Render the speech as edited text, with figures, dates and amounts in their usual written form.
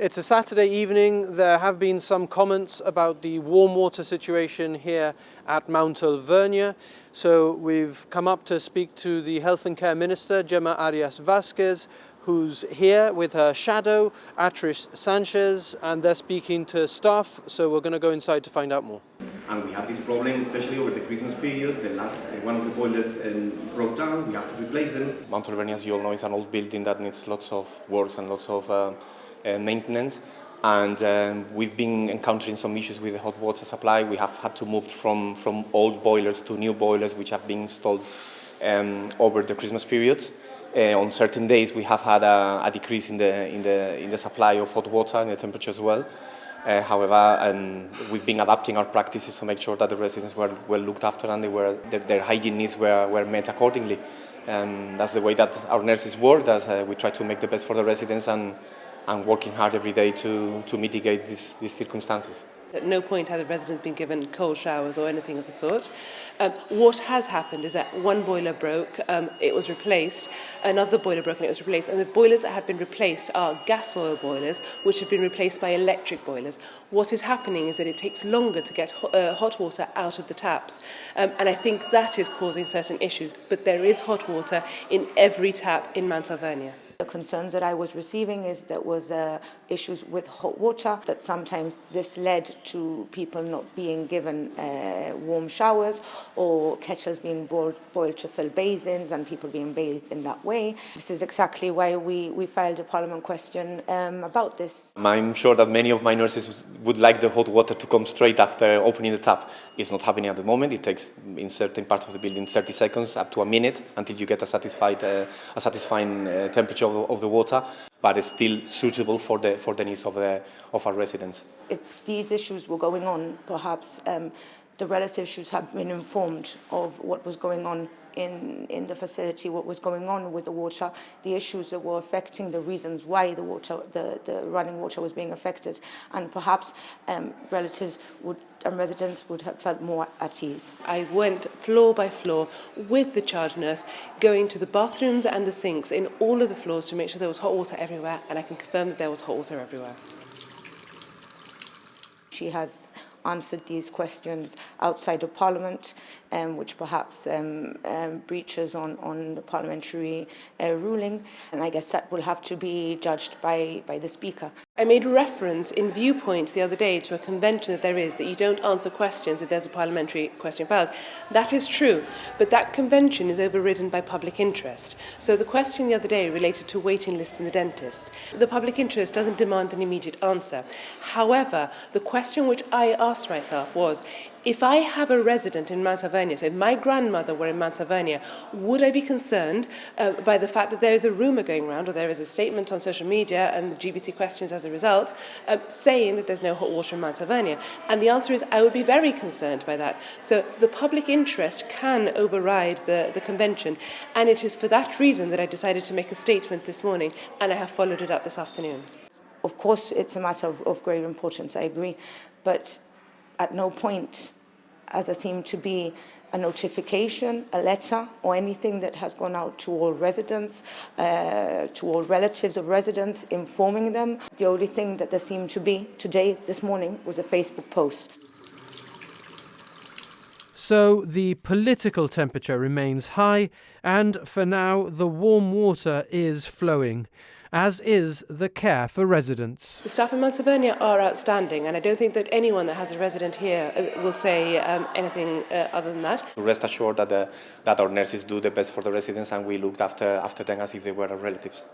It's a Saturday evening. There have been some comments about the warm water situation here at Mount Alvernia. So we've come up to speak to the Health and Care Minister Gemma Arias-Vasquez, who's here with her shadow, Atrish Sanchez, and they're speaking to staff. So we're going to go inside to find out more. And we had this problem, especially over the Christmas period. The last one of the boilers broke down. We have to replace them. Mount Alvernia, as you all know, is an old building that needs lots of works and lots of maintenance. And we've been encountering some issues with the hot water supply. We have had to move from old boilers to new boilers, which have been installed over the Christmas period. On certain days, we have had a decrease in the supply of hot water and the temperature as well. However, we've been adapting our practices to make sure that the residents were well looked after and their hygiene needs were met accordingly. That's the way that our nurses work. We try to make the best for the residents and working hard every day to mitigate these circumstances. At no point have the residents been given cold showers or anything of the sort. What has happened is that one boiler broke, it was replaced, another boiler broke and it was replaced, and the boilers that have been replaced are gas oil boilers, which have been replaced by electric boilers. What is happening is that it takes longer to get hot water out of the taps, and I think that is causing certain issues, but there is hot water in every tap in Mount Alvernia. The concerns that I was receiving is there was issues with hot water, that sometimes this led to people not being given warm showers or kettles being boiled to fill basins and people being bathed in that way. This is exactly why we filed a Parliament question about this. I'm sure that many of my nurses would like the hot water to come straight after opening the tap. It's not happening at the moment. It takes, in certain parts of the building, 30 seconds up to a minute until you get a satisfying temperature of the water, but it's still suitable for the needs of our residents. If these issues were going on, perhaps the relatives should have been informed of what was going on in the facility, what was going on with the water, the issues that were affecting, the reasons why the running water was being affected, and perhaps relatives and residents would have felt more at ease. I went floor by floor with the charge nurse, going to the bathrooms and the sinks in all of the floors to make sure there was hot water everywhere, and I can confirm that there was hot water everywhere. She has answered these questions outside of Parliament, which perhaps breaches on the parliamentary ruling, and I guess that will have to be judged by the Speaker. I made reference in Viewpoint the other day to a convention that there is, that you don't answer questions if there's a parliamentary question filed. That is true, but that convention is overridden by public interest. So the question the other day related to waiting lists in the dentist. The public interest doesn't demand an immediate answer. However, the question which I asked myself was, if I have a resident in Mount Alvernia, so if my grandmother were in Mount Alvernia, would I be concerned by the fact that there is a rumour going around, or there is a statement on social media and the GBC questions as a result, saying that there's no hot water in Mount Alvernia? And the answer is I would be very concerned by that. So the public interest can override the convention, and it is for that reason that I decided to make a statement this morning, and I have followed it up this afternoon. Of course, it's a matter of great importance, I agree, but at no point has there seemed to be a notification, a letter, or anything that has gone out to all residents, to all relatives of residents, informing them. The only thing that there seemed to be today, this morning, was a Facebook post. So the political temperature remains high, and for now the warm water is flowing, as is the care for residents. The staff in Mount Alvernia are outstanding, and I don't think that anyone that has a resident here will say anything other than that. Rest assured that our nurses do the best for the residents, and we looked after them as if they were our relatives.